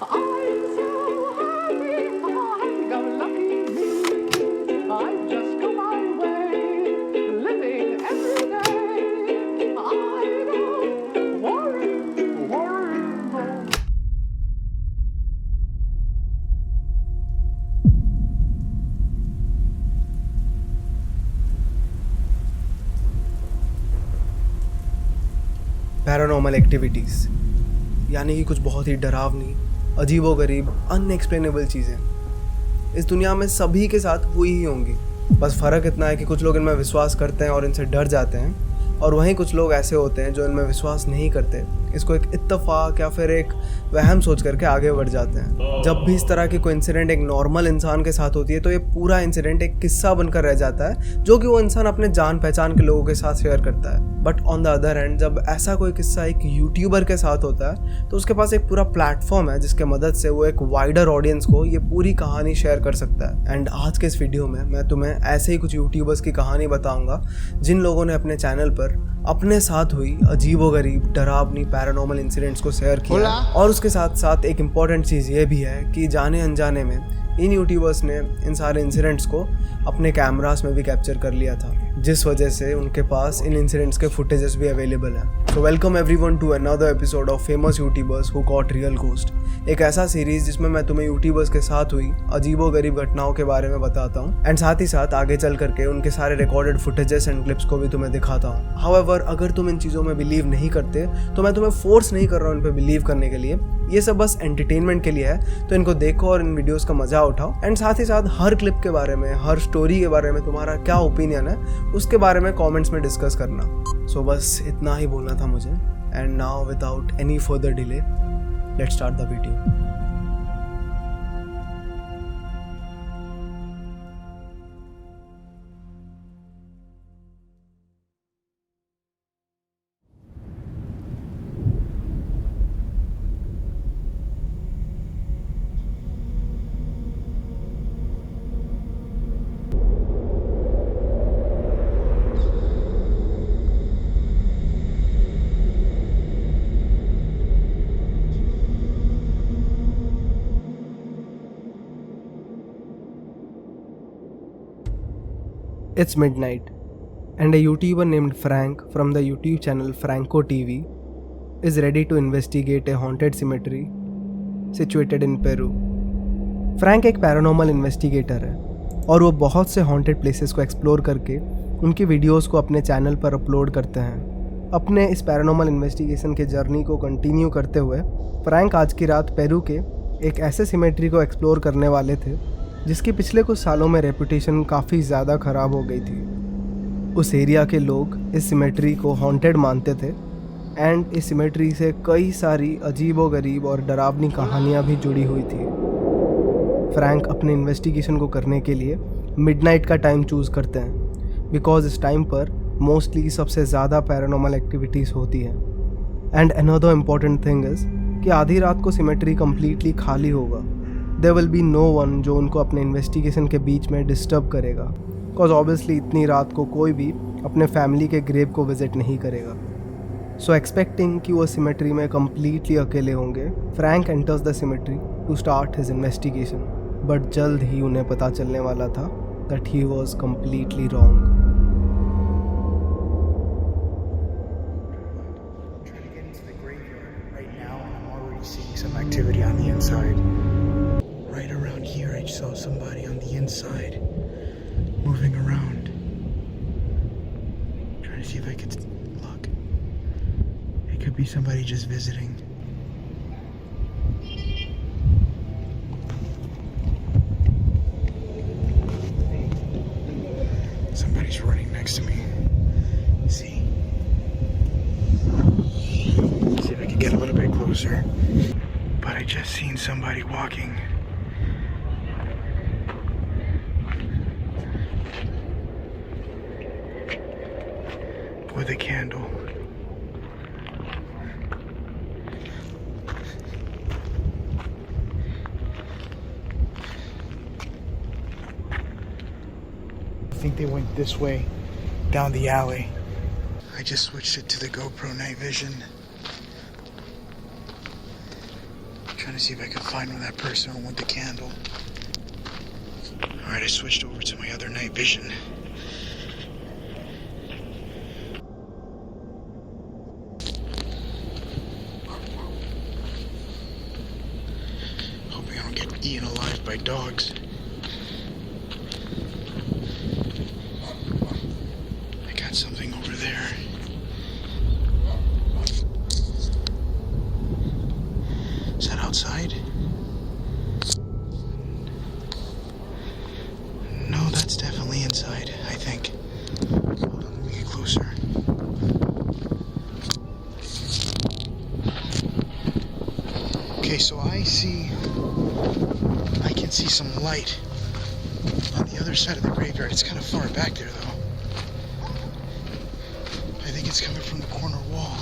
I'm so happy, happy-go-lucky me. I just go my way, living every day. I don't worry no. Paranormal activities यानी कि कुछ बहुत ही डरावनी, अजीबोगरीब, unexplainable चीज़ें इस दुनिया में सभी के साथ हुई ही होंगी। बस फ़र्क इतना है कि कुछ लोग इनमें विश्वास करते हैं और इनसे डर जाते हैं, और वहीं कुछ लोग ऐसे होते हैं जो इनमें विश्वास नहीं करते, इसको एक इत्तेफाक या फिर एक वहम सोच करके आगे बढ़ जाते हैं। जब भी इस तरह की कोई इंसिडेंट एक नॉर्मल इंसान के साथ होती है तो ये पूरा इंसिडेंट एक किस्सा बनकर रह जाता है जो कि वो इंसान अपने जान पहचान के लोगों के साथ शेयर करता है। But on the other hand जब ऐसा कोई किस्सा एक यूट्यूबर के साथ होता है तो उसके पास एक पूरा प्लेटफॉर्म है जिसके मदद से वो एक वाइडर ऑडियंस को ये पूरी कहानी शेयर कर सकता है। एंड आज के इस वीडियो में मैं तुम्हें ऐसे ही कुछ यूट्यूबर्स की कहानी बताऊंगा जिन लोगों ने अपने चैनल पर अपने साथ हुई अजीबोगरीब, डरावनी पैरानॉर्मल इंसिडेंट्स को शेयर किया। और उसके साथ साथ एक इम्पॉर्टेंट चीज़ ये भी है कि जाने अनजाने में इन यूट्यूबर्स ने इन सारे इंसिडेंट्स को अपने कैमरास में भी कैप्चर कर लिया था, जिस वजह से उनके पास इन इंसिडेंट्स के फुटेजेस भी अवेलेबल हैं। So welcome everyone to another episode of famous YouTubers who got real ghost, एक ऐसा सीरीज जिसमें मैं तुम्हें यूट्यूबर्स के साथ हुई अजीबोगरीब घटनाओं के बारे में बताता हूँ एंड साथ ही साथ आगे चल करके उनके सारे रिकॉर्डेड फुटेजेस एंड क्लिप्स को भी तुम्हें दिखाता हूँ। हाउएवर अगर तुम इन चीज़ों में बिलीव नहीं करते तो मैं तुम्हें फोर्स नहीं कर रहा हूँ इन पर बिलीव करने के लिए, ये सब बस एंटरटेनमेंट के लिए है। तो इनको देखो और इन वीडियोस का मजा उठाओ एंड साथ ही साथ हर क्लिप के बारे में, हर स्टोरी के बारे में तुम्हारा क्या ओपिनियन है उसके बारे में कमेंट्स में डिस्कस करना। सो बस इतना ही बोलना था मुझे। And now without any further delay let's start the video. It's midnight, and a YouTuber named Frank from the YouTube channel Franco TV is ready to investigate a haunted cemetery situated in Peru. Frank एक paranormal investigator है और वो बहुत से haunted places को explore करके उनकी videos को अपने चैनल पर अपलोड करते हैं। अपने इस पैरानॉर्मल इन्वेस्टिगेशन के जर्नी को कंटिन्यू करते हुए फ्रैंक आज की रात पेरू के एक ऐसे सिमेट्री को एक्सप्लोर करने वाले थे जिसकी पिछले कुछ सालों में रेपुटेशन काफ़ी ज़्यादा ख़राब हो गई थी। उस एरिया के लोग इस सिमेट्री को हॉन्टेड मानते थे एंड इस सिमेट्री से कई सारी अजीबोगरीब और डरावनी कहानियाँ भी जुड़ी हुई थी। फ्रैंक अपने इन्वेस्टिगेशन को करने के लिए मिडनाइट का टाइम चूज़ करते हैं बिकॉज इस टाइम पर मोस्टली सबसे ज़्यादा पैरानॉर्मल एक्टिविटीज़ होती हैं। And another important thing is कि आधी रात को सिमेट्री कम्प्लीटली खाली होगा। There will be no one जो उनको अपने इन्वेस्टिगेशन के बीच में डिस्टर्ब करेगा, बिकॉज ऑब्वियसली इतनी रात को कोई भी अपने फैमिली के ग्रेव को विजिट नहीं करेगा। सो एक्सपेक्टिंग कि वो सिमेट्री में कम्प्लीटली अकेले होंगे, Frank enters the cemetery to start his investigation. But जल्द ही उन्हें पता चलने वाला था that he was completely wrong. Activity on the inside. Right around here, I saw somebody on the inside moving around. Trying to see if I could look. It could be somebody just visiting. Somebody's running next to me. See? See if I can get a little bit closer. But I just seen somebody walking. With a candle. I think they went this way, down the alley. I just switched it to the GoPro night vision. Trying to see if I can find where that person went with the candle. Alright, I switched over to my other night vision. Hoping I don't get eaten alive by dogs. I got something over there. Is that outside? No, that's definitely inside, I think. Hold on, let me get closer. Okay, so I can see some light on the other side of the graveyard. It's kind of far back there, though. I think it's coming from the corner wall.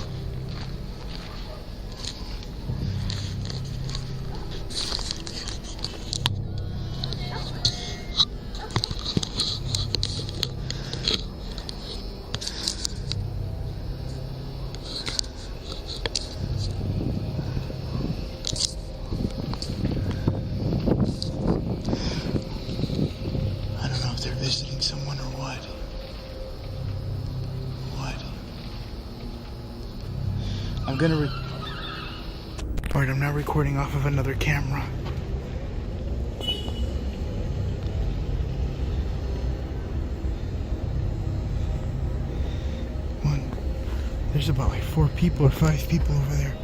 Visiting someone or what? What? I'm gonna Alright, I'm now recording off of another camera. There's about like 4 people or 5 people over there.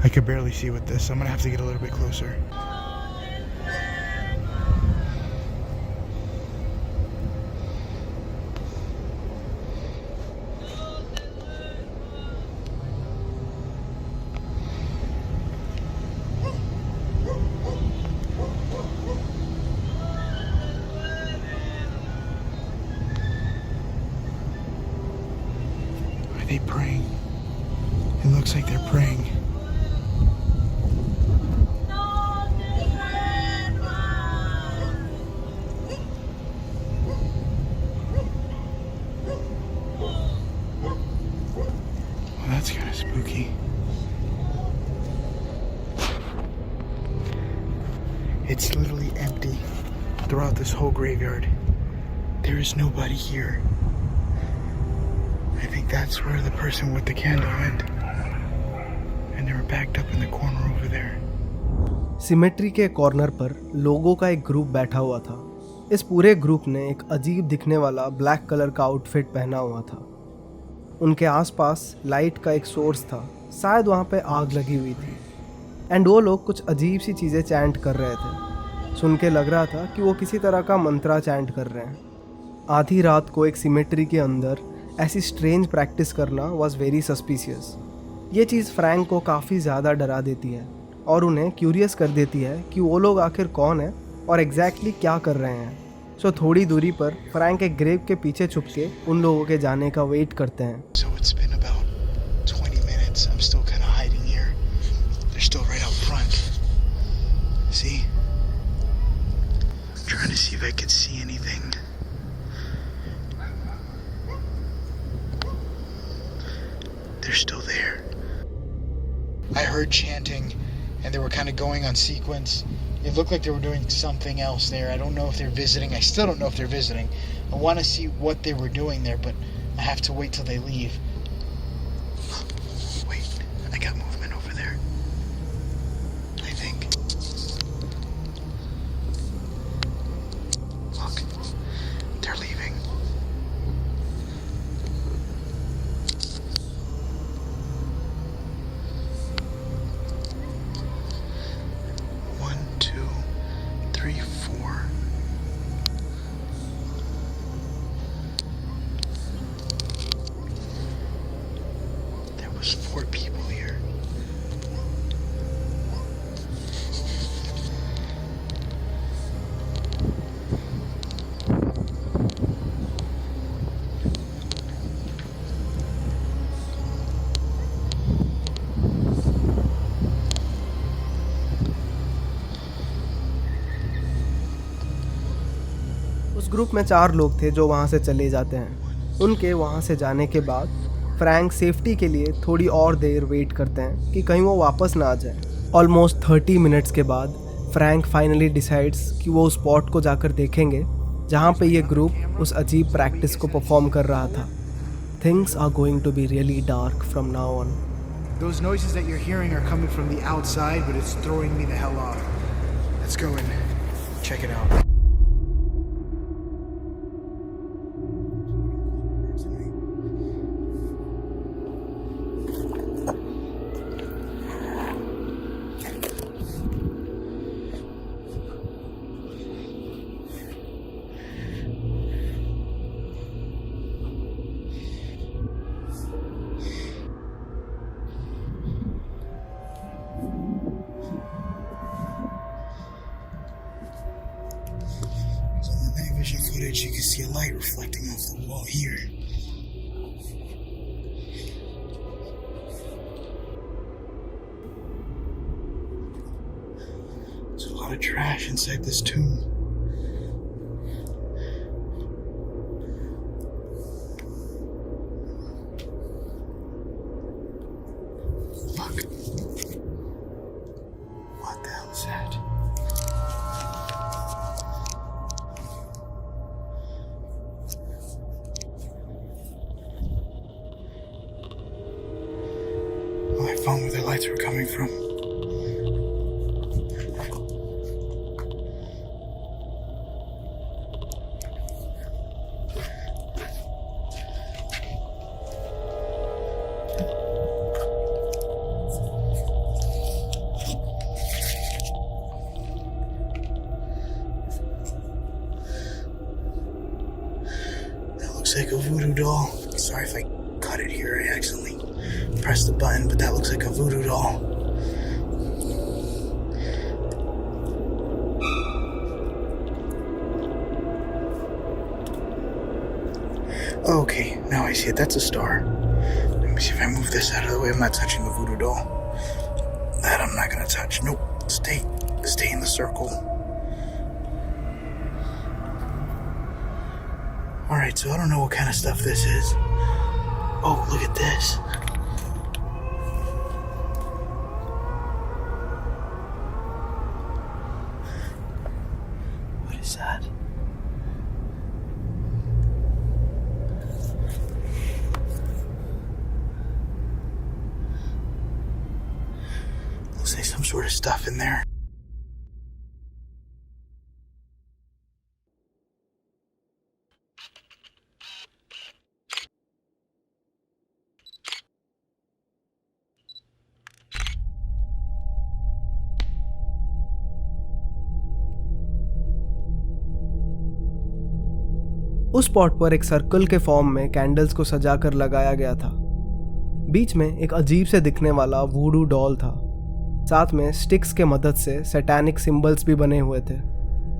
I could barely see with this. I'm gonna have to get a little bit closer. Are they praying? It looks like they're praying. That's kind of spooky. It's literally empty throughout this whole graveyard. There is nobody here. I think that's where the person with the candle went. And they were backed up in the corner over there. Symmetry के corner पर लोगों का एक group बैठा हुआ था। इस पूरे ग्रुप ने एक अजीब दिखने वाला ब्लैक कलर का आउटफिट पहना हुआ था। उनके आसपास लाइट का एक सोर्स था, शायद वहाँ पे आग लगी हुई थी। एंड वो लोग कुछ अजीब सी चीज़ें चैंट कर रहे थे। सुन के लग रहा था कि वो किसी तरह का मंत्रा चैंट कर रहे हैं। आधी रात को एक सिमेट्री के अंदर ऐसी स्ट्रेंज प्रैक्टिस करना वॉज वेरी सस्पिशियस। ये चीज़ फ्रैंक को काफ़ी ज़्यादा डरा देती है और उन्हें क्यूरियस कर देती है कि वो लोग आखिर कौन है और एग्जैक्टली क्या कर रहे हैं। सो थोड़ी दूरी पर फ्रैंक एक ग्रेव के पीछे छुप के उन लोगों के जाने का वेट करते हैं। So it's been about 20 minutes. I'm still kind of hiding here. They're still right out front. See? I'm trying to see if I could see anything. They're still there. I heard chanting and they were kind of going on sequence. It looked like they were doing something else there. I don't know if they're visiting. I still don't know if they're visiting. I want to see what they were doing there, but I have to wait till they leave. Wait, I got movement over there. I think. Look, they're leaving. उस group में 4 लोग थे जो वहाँ से चले जाते हैं। उनके वहाँ से जाने के बाद फ्रैंक सेफ्टी के लिए थोड़ी और देर वेट करते हैं कि कहीं वो वापस ना आ जाए। ऑलमोस्ट 30 मिनट्स के बाद फ्रैंक फाइनली डिसाइड्स कि वो उस स्पॉट को जाकर देखेंगे जहाँ पे ये ग्रुप उस अजीब प्रैक्टिस को परफॉर्म कर रहा था। Things are going to be really dark from now on. Those noises that you're hearing are coming from the outside, but it's throwing me the hell off. Let's go and check it out. Vision footage, you can see a light reflecting off the wall here. There's a lot of trash inside this tomb. Fuck. What the hell is that? I found where the lights were coming from. That looks like a voodoo doll. Sorry if I cut it here. I accidentally pressed the button, but that looks like a voodoo doll. Okay, now I see it. That's a star. Let me see if I move this out of the way. I'm not touching the voodoo doll. That I'm not gonna touch. Nope. Stay in the circle. Alright, so I don't know what kind of stuff this is. Oh, look at this. What is that? Looks like some sort of stuff in there. उस spot पर एक circle के form में candles को सजाकर लगाया गया था। बीच में एक अजीब से दिखने वाला वूडू डॉल था। साथ में स्टिक्स के मदद से सैटानिक सिंबल्स भी बने हुए थे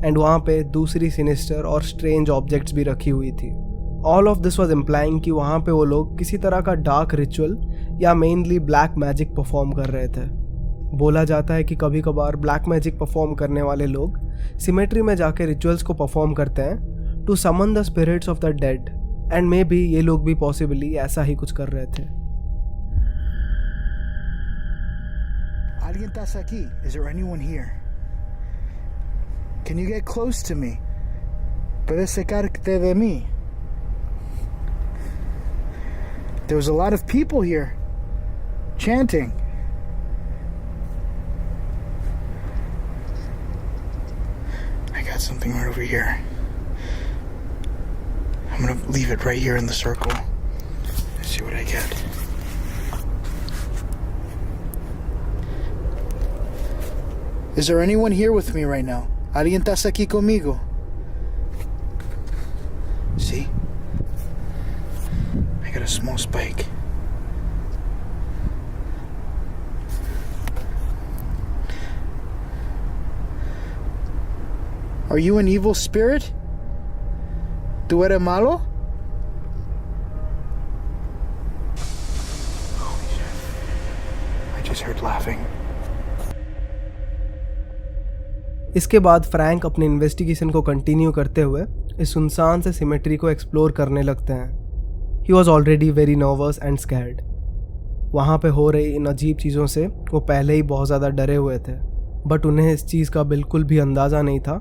एंड वहाँ पे दूसरी सिनिस्टर और स्ट्रेंज ऑब्जेक्ट्स भी रखी हुई थी। All of this was implying कि वहाँ पे वो लोग किसी तरह का डार्क रिचुअल या मेनली ब्लैक मैजिक परफॉर्म कर रहे थे। बोला जाता है कि कभी कभार ब्लैक मैजिक परफॉर्म करने वाले लोग सिमेट्री में जाके रिचुअल्स को परफॉर्म करते हैं to summon the spirits of the dead, and maybe ये लोग भी पॉसिबली ऐसा ही कुछ कर रहे थे। ¿Alguien estás aquí? Is there anyone here? Can you get close to me? Puedes sacarte de mí? There was a lot of people here chanting. I got something right over here. I'm gonna leave it right here in the circle. Let's see what I get. Is there anyone here with me right now? ¿Alguien estás aquí conmigo? See? I got a small spike. Are you an evil spirit? ¿Tú eres malo? Holy shit. I just heard laughing. इसके बाद Frank अपने investigation को continue करते हुए इस सुनसान से symmetry को एक्सप्लोर करने लगते हैं। He was already very nervous and scared. वहाँ पे हो रही इन अजीब चीज़ों से वो पहले ही बहुत ज़्यादा डरे हुए थे, बट उन्हें इस चीज़ का बिल्कुल भी अंदाज़ा नहीं था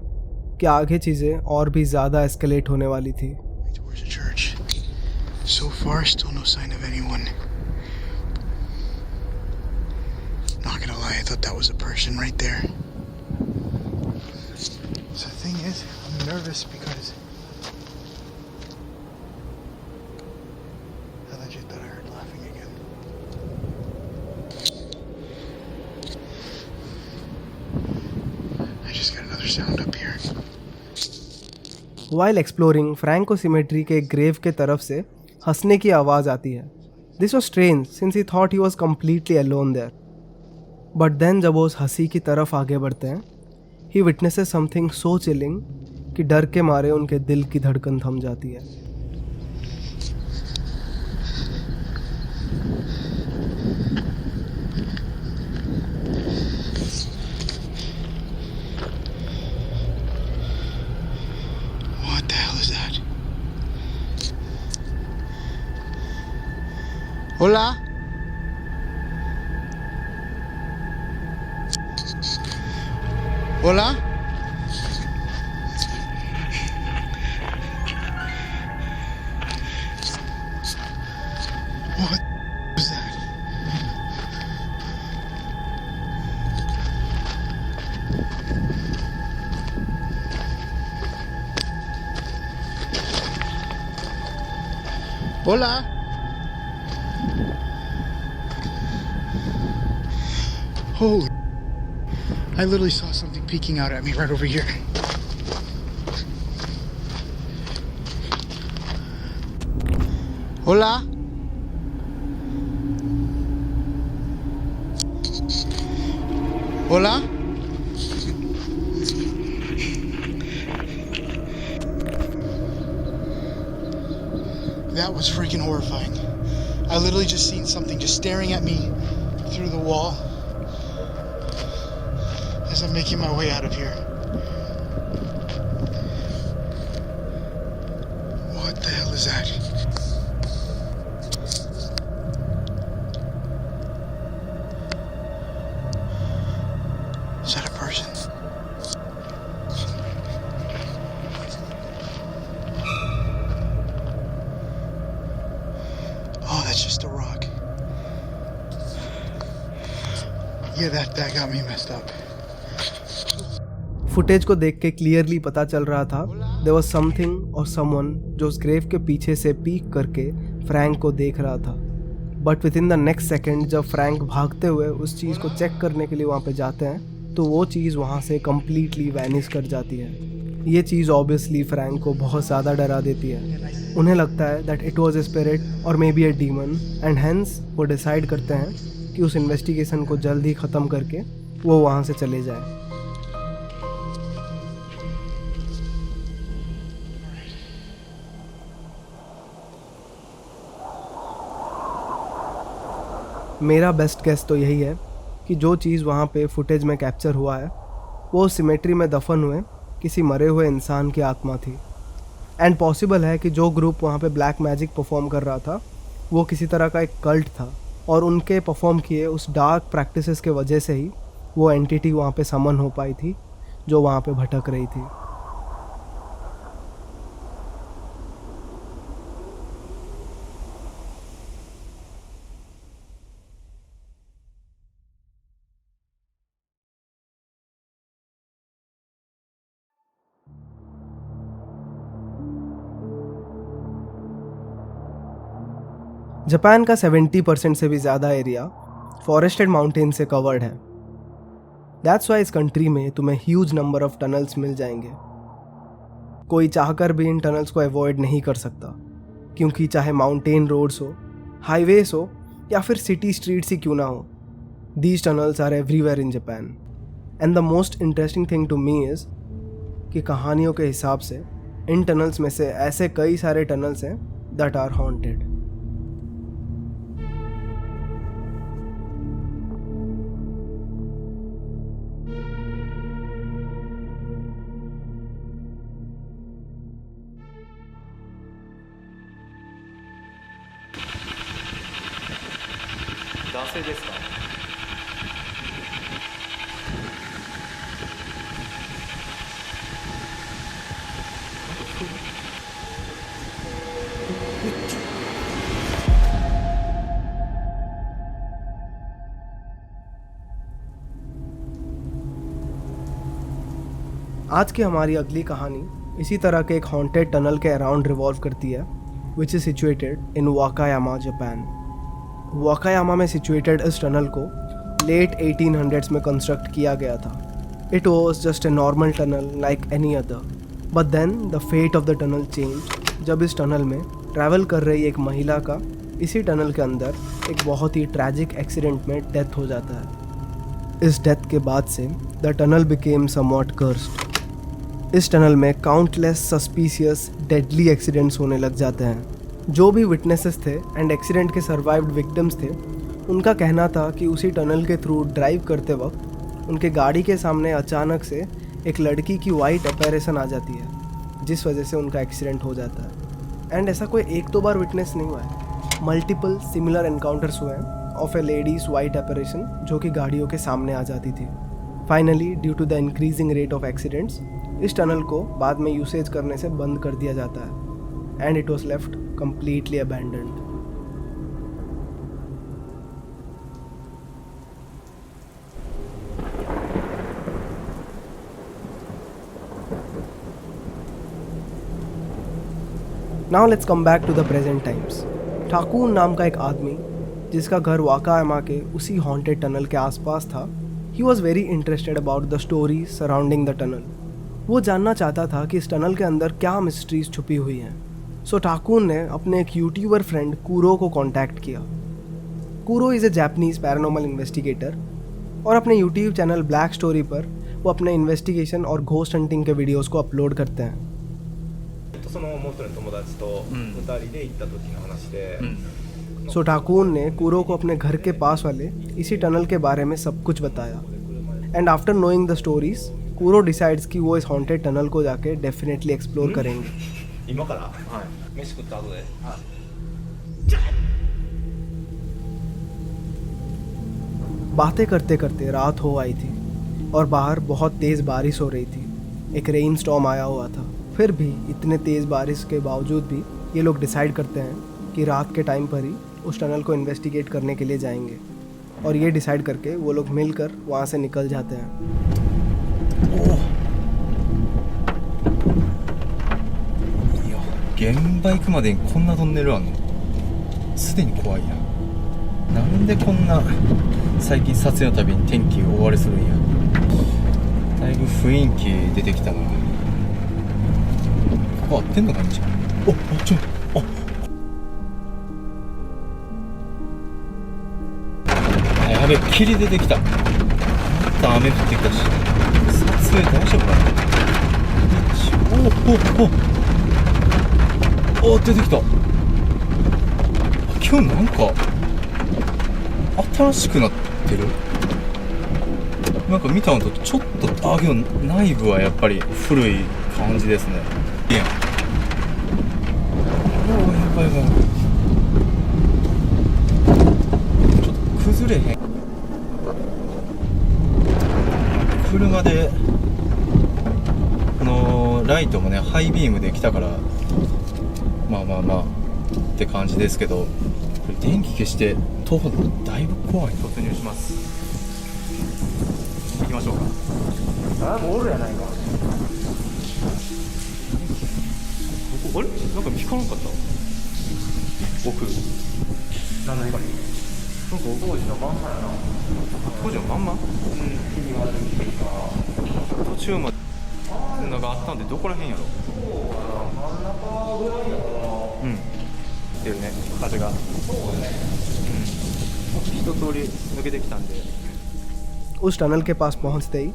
कि आगे चीज़ें और भी ज़्यादा एस्केलेट होने वाली थी। Towards the church. So far, still no sign of anyone. Not gonna lie, I thought that was a person right there. So the thing is, I'm nervous because I legit thought I heard laughing again. I just got another sound up here. While exploring, Frank को cemetery के grave के तरफ से हंसने की आवाज़ आती है। This was strange since he thought he was completely alone there. But then जब वो उस हंसी की तरफ आगे बढ़ते हैं, he witnesses something so chilling कि डर के मारे उनके दिल की धड़कन थम जाती है। What the hell is that? Hola? Hola? What was that? Hola? Holy. I literally saw something peeking out at me right over here. Hola? Hola? That was freaking horrifying. I literally just seen something just staring at me through the wall as I'm making my way out of here. What the hell is that? Is that a person? Oh, that's just a rock. Yeah, that got me messed up. Footage को देख के clearly पता चल रहा था there was something और someone जो उस ग्रेव के पीछे से पीक करके फ्रैंक को देख रहा था। But with in the next second जब फ्रैंक भागते हुए उस चीज़ को चेक करने के लिए वहाँ पे जाते हैं तो वो चीज़ वहाँ से कम्प्लीटली वैनिश कर जाती है। ये चीज़ ऑब्वियसली फ्रैंक को बहुत ज़्यादा डरा देती है। उन्हें लगता है that it was a spirit और may be a demon and hence वो डिसाइड करते हैं कि उस इन्वेस्टिगेशन को जल्द ही ख़त्म करके वो वहाँ से चले जाए। मेरा बेस्ट गेस तो यही है कि जो चीज़ वहाँ पे फुटेज में कैप्चर हुआ है वो सिमेट्री में दफन हुए किसी मरे हुए इंसान की आत्मा थी। एंड पॉसिबल है कि जो ग्रुप वहाँ पे ब्लैक मैजिक परफॉर्म कर रहा था वो किसी तरह का एक कल्ट था और उनके परफॉर्म किए उस डार्क प्रैक्टिसेस के वजह से ही वो एंटिटी वहाँ पे समन हो पाई थी जो वहाँ पे भटक रही थी। जापान का 70% से भी ज़्यादा एरिया फॉरेस्टेड माउंटेन से कवर्ड है। दैट्स वाई इस कंट्री में तुम्हें ह्यूज नंबर ऑफ टनल्स मिल जाएंगे। कोई चाहकर भी इन टनल्स को अवॉइड नहीं कर सकता क्योंकि चाहे माउंटेन रोड्स हो, हाईवेज हो या फिर सिटी स्ट्रीट्स ही क्यों ना हो, these tunnels are everywhere in Japan. And the most interesting thing to me is कि कहानियों के हिसाब से इन टनल्स में से ऐसे कई सारे टनल्स हैं दैट आर हॉन्टेड। 男性ですか？ आज की हमारी अगली कहानी इसी तरह के एक हॉन्टेड टनल के अराउंड रिवॉल्व करती है, which is situated in Wakayama, Japan. Wakayama में सिचुएटेड इस टनल को लेट 1800s में कंस्ट्रक्ट किया गया था। It was just a normal tunnel like any other, but then the fate of the tunnel change जब इस टनल में ट्रैवल कर रही एक महिला का इसी टनल के अंदर एक बहुत ही ट्रैजिक एक्सीडेंट में डेथ हो जाता है। इस डेथ के बाद से the tunnel became somewhat cursed. इस टनल में काउंटलेस सस्पिशियस डेडली एक्सीडेंट्स होने लग जाते हैं। जो भी विटनेसेस थे एंड एक्सीडेंट के सर्वाइव्ड विक्टिम्स थे, उनका कहना था कि उसी टनल के थ्रू ड्राइव करते वक्त उनके गाड़ी के सामने अचानक से एक लड़की की वाइट अपैरेशन आ जाती है, जिस वजह से उनका एक्सीडेंट हो जाता है। एंड ऐसा कोई एक दो बार विटनेस नहीं हुआ है, मल्टीपल सिमिलर एनकाउंटर्स हुए हैं of a ladies white apparition जो कि गाड़ियों के सामने आ जाती थी। Finally due to the increasing rate of accidents इस टनल को बाद में यूसेज करने से बंद कर दिया जाता है and it was left completely abandoned. Now let's come back to the present times. Thakur नाम का एक आदमी जिसका घर वाकायामा के उसी हॉन्टेड टनल के आसपास था, he was very interested about the story surrounding the tunnel. वो जानना चाहता था कि इस टनल के अंदर क्या मिस्ट्रीज छुपी हुई हैं। सो ठाकुर ने अपने एक यूट्यूबर फ्रेंड कूरो को कांटेक्ट किया। कूरो is a Japanese paranormal investigator और अपने यूट्यूब चैनल ब्लैक स्टोरी पर वो अपने इन्वेस्टिगेशन और घोस्ट हंटिंग के वीडियोस को अपलोड करते हैं। そのもう一人の友達と2人で行った時の話で、 सो ठाकुर ने कूरो को अपने घर के पास वाले इसी टनल के बारे में सब कुछ बताया। And after knowing the stories कूरो decides कि वो इस हॉन्टेड टनल को जाके डेफिनेटली एक्सप्लोर करेंगे। 今から、はい、飯食った後で、はい、 बातें करते करते रात हो आई थी और बाहर बहुत तेज़ बारिश हो रही थी। एक रेन स्टॉर्म आया हुआ था। फिर भी इतने तेज़ बारिश के बावजूद भी ये लोग डिसाइड करते हैं कि रात के टाइम पर ही उस टनल को इन्वेस्टिगेट करने के लिए जाएंगे। और ये डिसाइड करके वो लोग मिलकर वहाँ से निकल जाते हैं। いや、現場行くまでにこんなトンネルあんの？すでに怖いやん。なんでこんな最近撮影のたびに天気大荒れするんや。だいぶ雰囲気出てきたな。ここ合ってんのかんじゃん。やべえ、霧出てきた。また雨降ってきたし、撮影大丈夫かな。お出てきた。今日なんか新しくなってる。なんか見たのとちょっとけど内部はやっぱり古い感じですね。いや、やばいやばい、ちょっと崩れへん。車でこのライトもねハイビームで来たから、まあって感じですけど、これ電気消して徒歩だいぶ怖い。突入します。行きましょうか。もうおるやないか。ここあれなんか見つからんかった。奥何かになんか当時のまんまやな。当時のまんま。途中までなんかあったんでどこら辺やろ。真ん中ぐらいやからな。ってるね、風が。そうね。一通り抜けてきたんで。 उस टनल के पास पहुंचते ही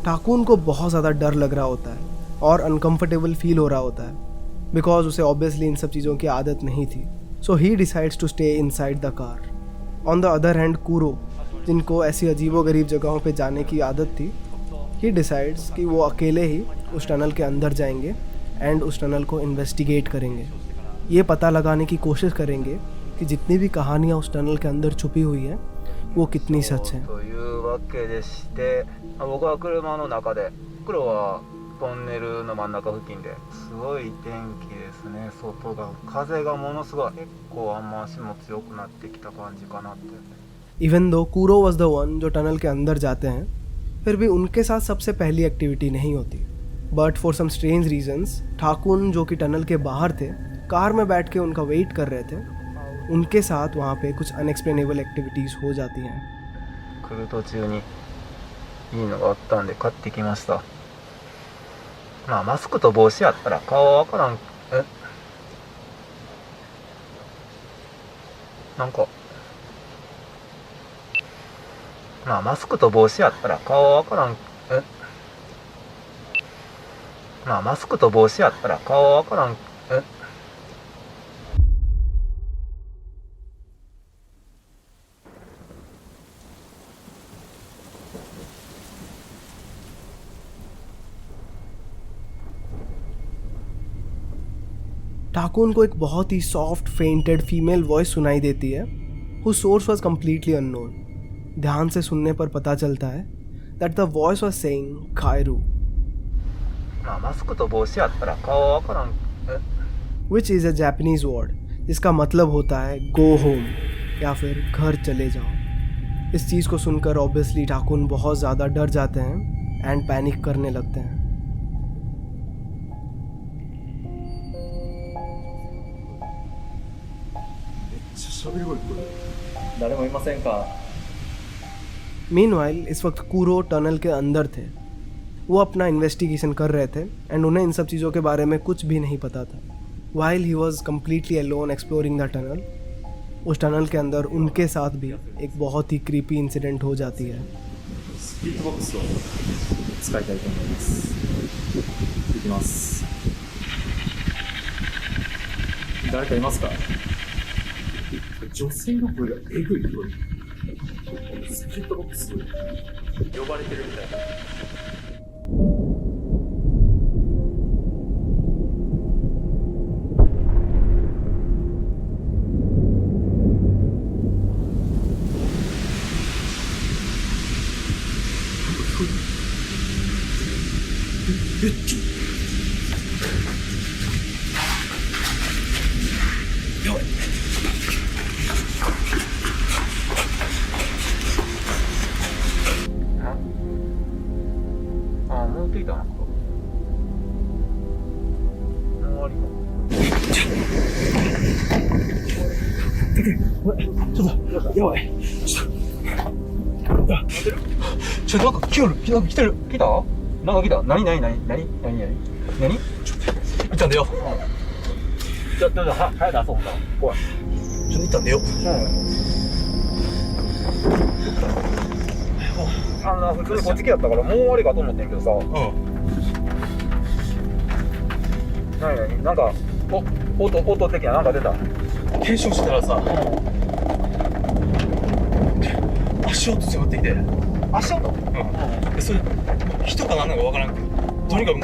ठाकुर को बहुत ज़्यादा डर लग रहा होता है और अनकंफर्टेबल फील हो रहा होता है, बिकॉज उसे ऑब्वियसली इन सब चीज़ों की आदत नहीं थी। So he decides to stay inside the car. On the other hand Kuro, जिनको ऐसी अजीबोगरीब जगहों पे जाने की आदत थी, ही डिसाइड्स कि वो अकेले ही उस टनल के अंदर जाएंगे एंड उस टनल को इन्वेस्टिगेट करेंगे। ये पता लगाने की कोशिश करेंगे कि जितनी भी कहानियाँ उस टनल के अंदर छुपी हुई हैं वो कितनी सच है। というわけでして、僕は車の中で、黒はトンネルの真ん中付近ですごい天気ですね。外が風がものすごい、結構雨足も強くなってきた感じかなって。इवन दो कूरो वॉज द वन जो टनल के अंदर जाते हैं, फिर भी उनके साथ सबसे पहली एक्टिविटी नहीं होती। But for some strange reasons Takun जो कि टनल के बाहर थे, कार में बैठ के उनका वेट कर रहे थे, उनके साथ वहाँ पे कुछ अनएक्सप्लेनेबल एक्टिविटीज़ हो जाती हैं। 来る途中にいいのがあったんで買ってきました。まあマスクと帽子やったら顔はわからん。なんかまあマスクと帽子やったら顔はわからん。まあマスクと帽子やったら顔はわからん。ठाकुन को एक बहुत ही सॉफ्ट फेंटेड फीमेल वॉइस सुनाई देती है, whose source was completely unknown. ध्यान से सुनने पर पता चलता है that the voice was saying कायरू, which is a Japanese word जिसका मतलब होता है गो होम या फिर घर चले जाओ। इस चीज़ को सुनकर ऑब्वियसली ठाकुन बहुत ज़्यादा डर जाते हैं एंड पैनिक करने लगते हैं। 誰もいませんか。 मीनवाइल इस वक्त कूरो टनल के अंदर थे। वो अपना इन्वेस्टिगेशन कर रहे थे एंड उन्हें इन सब चीज़ों के बारे में कुछ भी नहीं पता था। While he was completely alone exploring the tunnel, उस टनल के अंदर उनके साथ भी एक बहुत ही क्रीपी इंसिडेंट हो जाती है। スピードボックスを使いたいと思います。いきます。誰かいますか。女性の声がえぐい声。スピードボックス呼ばれてるみたいな。あ、もう着いたな。もう終わりか。ちょっと、やばい。なんか来る、なんか来てる、来た？なんか来た？何？見たんだよ。ちょっと、早く出そうか。怖い。ちょっと見たんだよ。普通にこっち来やったからもう終わりかと思ってんけどさ。なんか音的ななんか出た。検証したらさ、足音迫ってきて。足音？それ人かなんかわからんけど、とにかく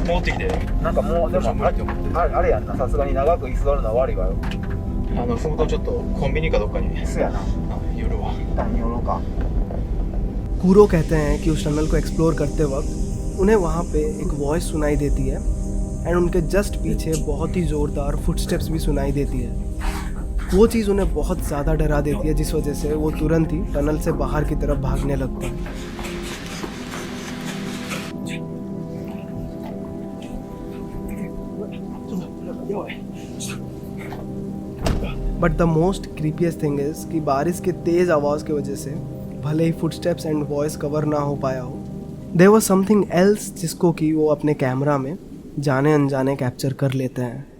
戻ってきて。なんかもうでもあれやんな、さすがに長く居座るのは悪いわよ。ふもとちょっとコンビニかどっかに。そうやな。夜は。一旦寄ろうか。कूरो कहते हैं कि उस टनल को एक्सप्लोर करते वक्त उन्हें वहाँ पे एक वॉइस सुनाई देती है एंड उनके जस्ट पीछे बहुत ही ज़ोरदार फुटस्टेप्स भी सुनाई देती है। वो चीज़ उन्हें बहुत ज़्यादा डरा देती है, जिस वजह से वो तुरंत ही टनल से बाहर की तरफ भागने लगते हैं। But the most creepiest thing is कि बारिश के तेज़ आवाज़ की वजह से भले ही फुटस्टेप्स एंड वॉइस कवर ना हो पाया हो, देयर वाज समथिंग एल्स जिसको कि वो अपने कैमरा में जाने अनजाने कैप्चर कर लेते हैं।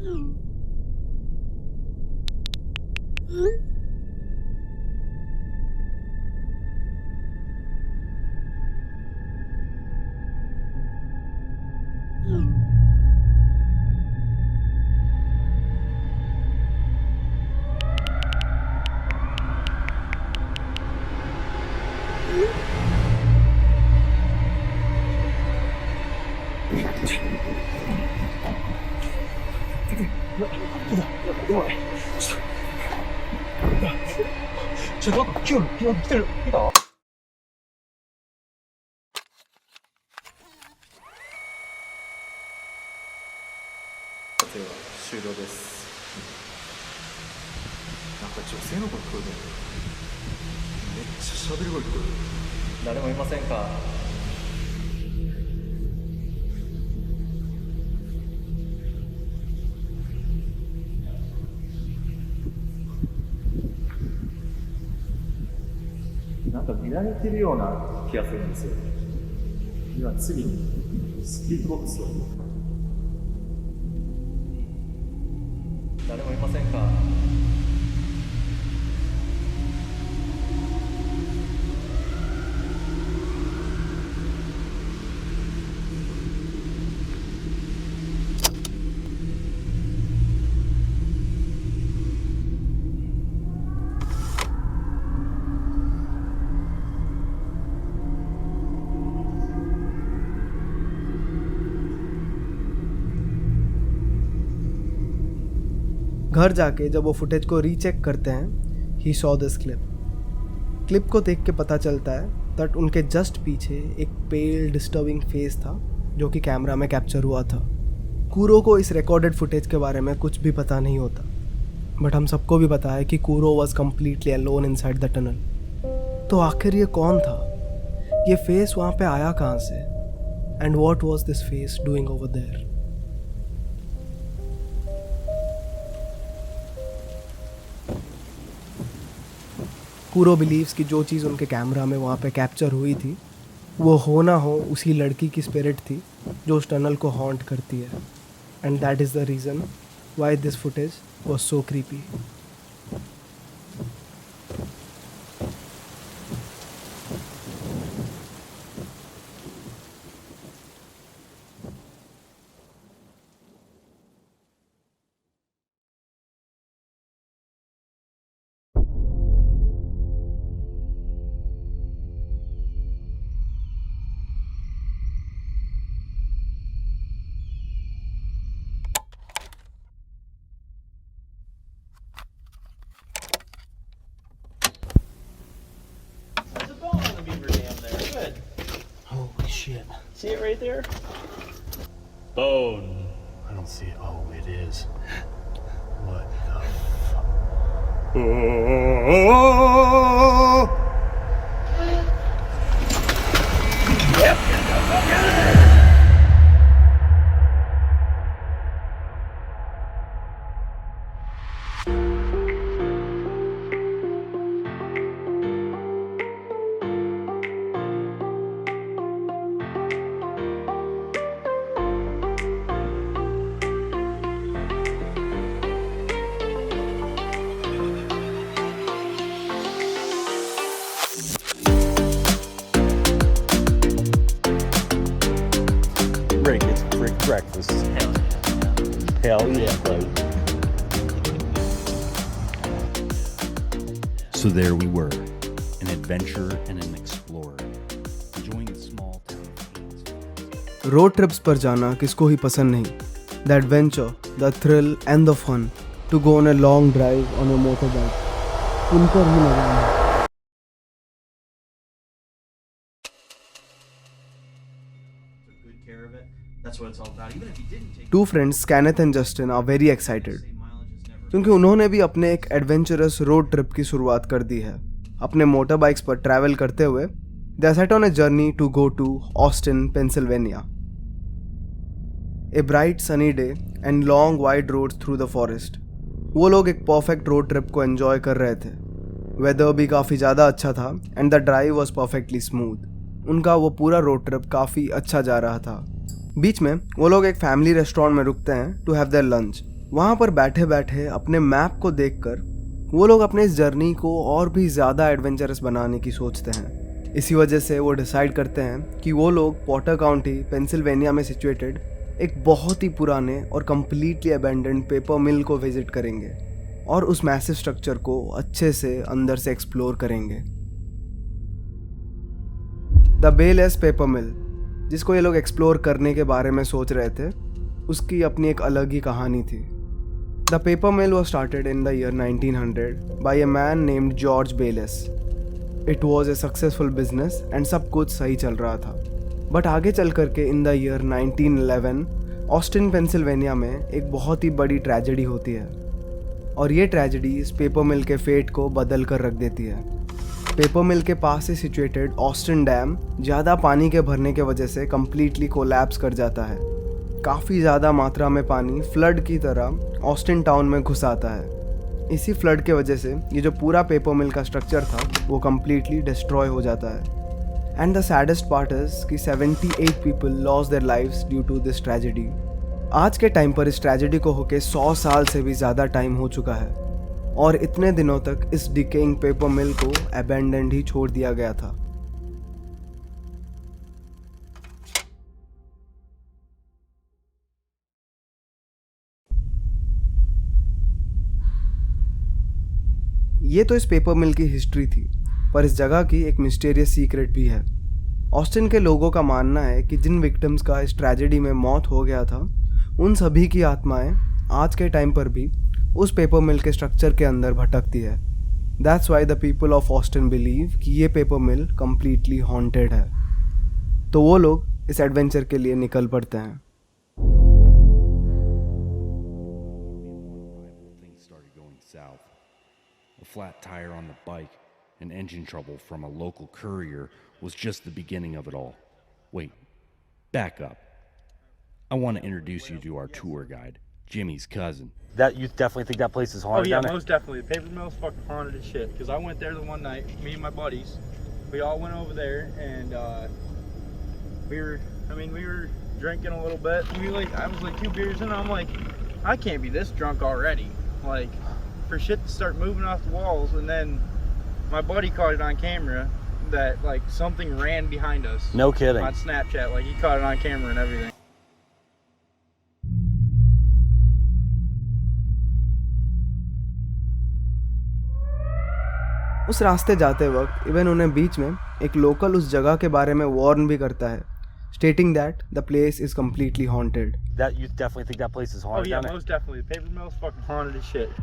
撮影は終了です。なんか女性の声聞こえてる。めっちゃ喋る声聞こえる。誰もいませんか？なんか見られてるような気がするんですよ。今次にスピードボックスを。誰もいませんか？घर जाके जब वो फुटेज को रीचेक करते हैं ही सॉ दिस क्लिप को देख के पता चलता है दैट उनके जस्ट पीछे एक पेल डिस्टर्बिंग फेस था जो कि कैमरा में कैप्चर हुआ था। कूरो को इस रिकॉर्डेड फुटेज के बारे में कुछ भी पता नहीं होता, बट हम सबको भी पता है कि कूरो was completely alone inside the tunnel. तो आखिर ये कौन था? ये फेस वहाँ पे आया कहाँ से? And what was this face doing over there? Kuro believes कि जो चीज़ उनके कैमरा में वहाँ पे कैप्चर हुई थी वो हो ना हो उसी लड़की की स्पिरिट थी जो उस टनल को हॉन्ट करती है। And that is the reason why this footage was so creepy. Holy shit. See it right there? Bone. I don't see it. Oh, it is. What the fuck? Rick, it's Rick breakfast. Hell yeah, buddy. So there we were, an adventurer and an explorer, enjoying the small town of Gainesville. Road trips पर जाना किसको ही पसंद नहीं? The adventure, the thrill and the fun to go on a long drive on a motorbike, उनपर ही मजा है। Two friends Kenneth and Justin are very excited क्योंकि उन्होंने भी अपने एक एडवेंचरस रोड ट्रिप की शुरुआत कर दी है। अपने मोटर बाइक्स पर ट्रैवल करते हुए they set on a journey to go to Austin, Pennsylvania. A bright sunny day and long wide roads through the forest. वो लोग एक परफेक्ट रोड ट्रिप को एंजॉय कर रहे थे। वेदर भी काफ़ी ज़्यादा अच्छा था and the drive was perfectly smooth. उनका वो पूरा रोड ट्रिप काफ़ी अच्छा जा रहा था। बीच में वो लोग एक फैमिली रेस्टोरेंट में रुकते हैं टू हैव देयर लंच वहाँ पर बैठे बैठे अपने मैप को देखकर वो लोग अपने इस जर्नी को और भी ज़्यादा एडवेंचरस बनाने की सोचते हैं। इसी वजह से वो डिसाइड करते हैं कि वो लोग पॉटर काउंटी पेंसिल्वेनिया में सिचुएटेड एक बहुत ही पुराने और कम्प्लीटली अबैंडन्ड पेपर मिल को विजिट करेंगे और उस मैसिव स्ट्रक्चर को अच्छे से अंदर से एक्सप्लोर करेंगे। द बेलेस पेपर मिल, जिसको ये लोग एक्सप्लोर करने के बारे में सोच रहे थे, उसकी अपनी एक अलग ही कहानी थी। The paper mill was started in the year 1900 by a man named George Bayless. It was a successful business and सब कुछ सही चल रहा था। बट आगे चल करके in the year 1911 Austin Pennsylvania में एक बहुत ही बड़ी ट्रेजेडी होती है और ये ट्रेजेडी इस पेपर मिल के फेट को बदल कर रख देती है। पेपर मिल के पास से सिचुएटेड ऑस्टिन डैम ज़्यादा पानी के भरने के वजह से कम्प्लीटली कोलैप्स कर जाता है। काफ़ी ज़्यादा मात्रा में पानी फ्लड की तरह ऑस्टिन टाउन में घुस आता है। इसी फ्लड के वजह से ये जो पूरा पेपर मिल का स्ट्रक्चर था वो कम्प्लीटली डिस्ट्रॉय हो जाता है। And the saddest part is कि 78 people lost their lives due to this tragedy. आज के टाइम पर इस ट्रेजेडी को होके 100 साल से भी ज़्यादा टाइम हो चुका है और इतने दिनों तक इस डिकेइंग पेपर मिल को अबैंडन्ड ही छोड़ दिया गया था। ये तो इस पेपर मिल की हिस्ट्री थी, पर इस जगह की एक मिस्टीरियस सीक्रेट भी है। ऑस्टिन के लोगों का मानना है कि जिन विक्टिम्स का इस ट्रेजेडी में मौत हो गया था, उन सभी की आत्माएं आज के टाइम पर भी उस पेपर मिल के स्ट्रक्चर के अंदर भटकती है। That's why the people of Austin believe कि ये पेपर मिल कम्प्लीटली हॉन्टेड है। तो वो लोग इस एडवेंचर के लिए निकल पड़ते हैं। A flat tire on the bike and engine trouble from a local courier was just the beginning of it all. Wait, back up. I want to introduce you to our tour guide, Jimmy's cousin. That you definitely think that place is haunted? Oh yeah, down there? most definitely. The paper mill's fucking haunted as shit. Because I went there the one night, me and my buddies. We all went over there and we were drinking a little bit. I was like 2 beers in, I'm like, I can't be this drunk already. Like, for shit to start moving off the walls, and then my buddy caught it on camera that like something ran behind us. No kidding. On Snapchat, like he caught it on camera and everything. उस रास्ते जाते वक्त even उन्हें बीच में एक local उस जगह के बारे में वार्न भी करता है, stating that the place is completely haunted. That you definitely think that place is Oh haunted? yeah, down there? most definitely. The paper mill's fucking haunted as shit.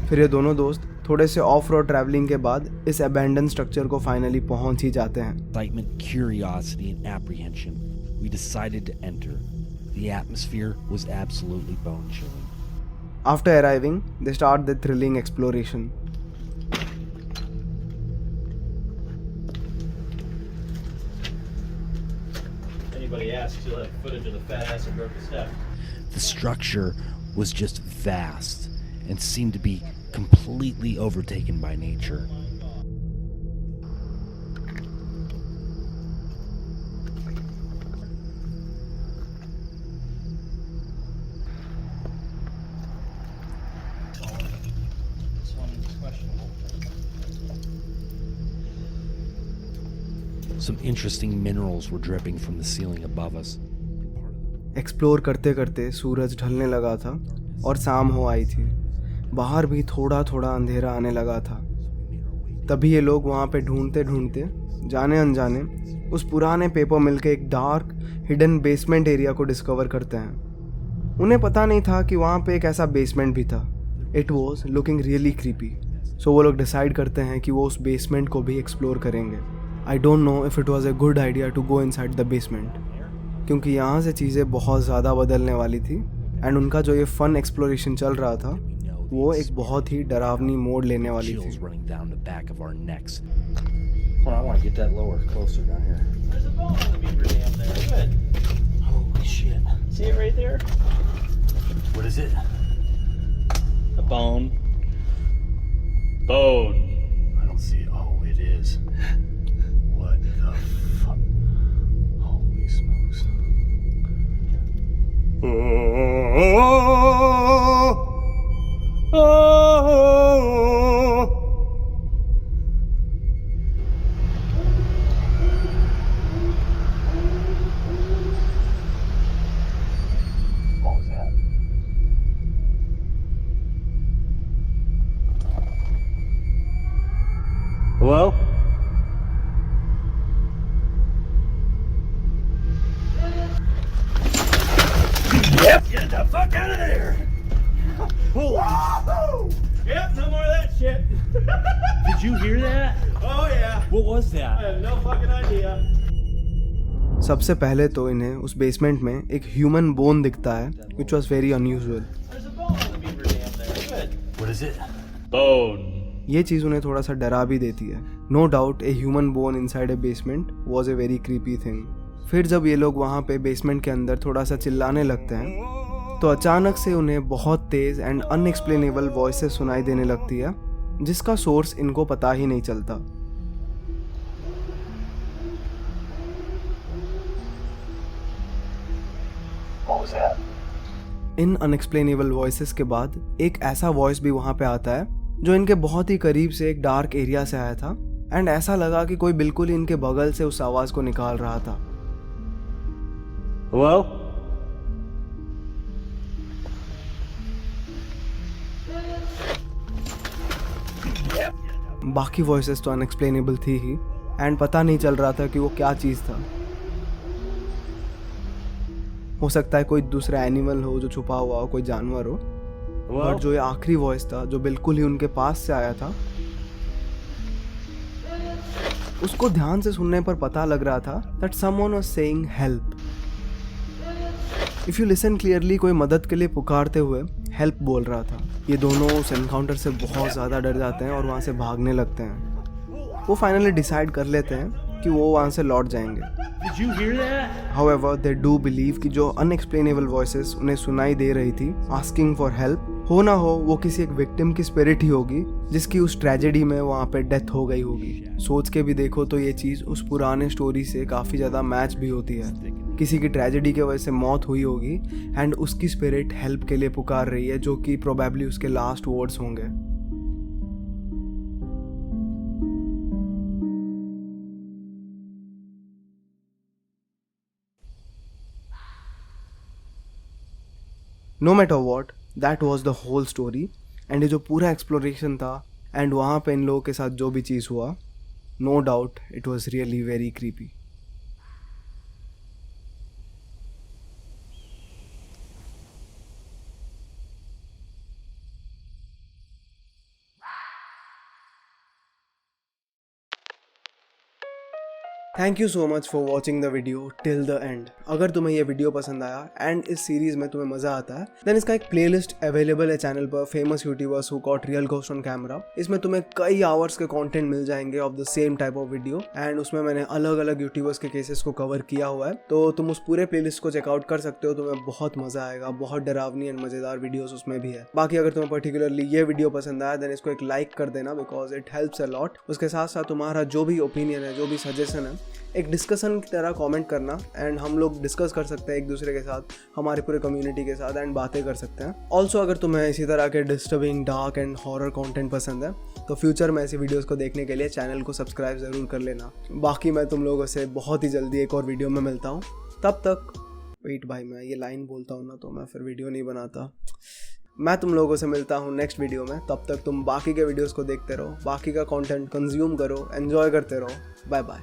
फिर ये दोनों दोस्त थोड़े से ऑफ रोड ट्रैवलिंग के बाद इस abandon structure को फाइनली पहुंच ही जाते हैं। Excitement, curiosity, and apprehension. We decided to enter. The atmosphere was absolutely bone-chilling. After arriving, they start the thrilling exploration. Anybody asks, you'll have footage of the fat ass that broke the step. The structure was just vast and seemed to be completely overtaken by nature. Some interesting minerals were dripping from the ceiling above us. Explore करते करते सूरज ढलने लगा था और शाम हो आई थी। बाहर भी थोड़ा थोड़ा अंधेरा आने लगा था। तभी ये लोग वहाँ पे ढूंढते ढूंढते जाने अनजाने उस पुराने पेपर मिल के एक डार्क हिडन बेसमेंट एरिया को डिस्कवर करते हैं। उन्हें पता नहीं था कि वहाँ पे एक ऐसा बेसमेंट भी था। It was looking really creepy. So वो लोग डिसाइड करते हैं कि वो उस बेसमेंट को भी एक्सप्लोर करेंगे। I don't know if it was a good idea to go inside the basement, क्योंकि यहाँ से चीज़ें बहुत ज़्यादा बदलने वाली थी एंड उनका जो ये फन एक्सप्लोरेशन चल रहा था वो एक बहुत ही डरावनी मोड़ लेने वाली थी। Running down the back of our necks. Hold on, I want to get that lower, closer down here. There's a bone on the beaver dam there. Good. Holy shit. See it right there? What is it? A bone. Bone. I don't see it. Oh, it is. What the fuck? Holy smokes. What was that? Hello? Yep, get the fuck out of there! Yep, no more of that shit. Did you hear that? Oh yeah. What was that? I have no fucking idea. सबसे पहले तो इन्हें उस basement में एक human bone दिखता है which was very unusual. There's a bone on the beaver dam there. Good. What is it? Bone. ये चीज़ उन्हें थोड़ा सा डरा भी देती है. No doubt a human bone inside a basement was a very creepy thing. फिर जब ये लोग वहाँ पे बेसमेंट के अंदर थोड़ा सा चिल्लाने लगते हैं तो अचानक से उन्हें बहुत तेज़ एंड अनएक्सप्लेनेबल वॉइसेस सुनाई देने लगती है जिसका सोर्स इनको पता ही नहीं चलता. What was that? In unexplainable voices के बाद एक ऐसा वॉइस भी वहाँ पे आता है जो इनके बहुत ही करीब से एक डार्क एरिया से आया था एंड ऐसा लगा कि कोई बिल्कुल ही इनके बगल से उस आवाज़ को निकाल रहा था. Hello? बाकी वॉइसेस तो अनएक्सप्लेनेबल थी ही एंड पता नहीं चल रहा था कि वो क्या चीज़ था. हो सकता है कोई दूसरा एनिमल हो जो छुपा हुआ हो, कोई जानवर हो. बट जो ये आखिरी वॉइस था जो बिल्कुल ही उनके पास से आया था उसको ध्यान से सुनने पर पता लग रहा था that someone was saying help. If you listen clearly कोई मदद के लिए पुकारते हुए हेल्प बोल रहा था. ये दोनों उस एनकाउंटर से बहुत ज़्यादा डर जाते हैं और वहाँ से भागने लगते हैं. वो फाइनली डिसाइड कर लेते हैं कि वो वहाँ से लौट जाएंगे. Did you hear that? However, they do believe कि जो अनएक्सप्लेनेबल वॉइसेस उन्हें सुनाई दे रही थी आस्किंग फॉर हेल्प, हो ना हो वो किसी एक विक्टिम की स्पिरिट ही होगी जिसकी उस ट्रेजेडी में वहाँ पे डेथ हो गई होगी. सोच के भी देखो तो ये चीज़ उस पुराने स्टोरी से काफ़ी ज़्यादा मैच भी होती है. किसी की ट्रेजेडी की वजह से मौत हुई होगी एंड उसकी स्पिरिट हेल्प के लिए पुकार रही है जो कि प्रोबेबली उसके लास्ट वर्ड्स होंगे. No matter what, that was the whole story. And ये जो पूरा एक्सप्लोरेशन था एंड वहाँ पे इन लोगों के साथ जो भी चीज़ हुआ, no doubt it was really very creepy. Thank you so much for watching the video till the end. अगर तुम्हें ये वीडियो पसंद आया एंड इस सीरीज में तुम्हें मजा आता है देन इसका एक प्लेलिस्ट अवेलेबल है चैनल पर, famous YouTubers who got real ghost on camera. इसमें तुम्हें कई आवर्स के कंटेंट मिल जाएंगे of the same type of video and उसमें मैंने अलग अलग यूट्यूबर्स के केसेस को कवर किया हुआ है. तो तुम उस पूरे प्लेलिस्ट को चेकआउट कर सकते हो. तुम्हें बहुत मजा आएगा. बहुत डरावनी एंड मजेदार वीडियोस उसमें भी है. बाकी अगर तुम्हें पर्टिकुलरली ये वीडियो पसंद आया देन इसको एक लाइक कर देना because it helps a lot. उसके साथ साथ तुम्हारा जो भी ओपिनियन है, जो भी सजेशन है, एक डिस्कशन की तरह कमेंट करना एंड हम लोग डिस्कस कर सकते हैं एक दूसरे के साथ, हमारे पूरे कम्युनिटी के साथ एंड बातें कर सकते हैं. ऑल्सो अगर तुम्हें इसी तरह के disturbing, dark and horror content पसंद है तो फ्यूचर में ऐसी वीडियोस को देखने के लिए चैनल को सब्सक्राइब ज़रूर कर लेना. बाकी मैं तुम लोगों से बहुत ही जल्दी एक और वीडियो में मिलता हूँ. तब तक वेट भाई, मैं ये लाइन बोलता हूँ ना तो मैं फिर वीडियो नहीं बनाता. मैं तुम लोगों से मिलता हूँ नेक्स्ट वीडियो में. तब तक तुम बाकी के वीडियोस को देखते रहो, बाकी का कंटेंट कंज्यूम करो, एंजॉय करते रहो. Bye bye.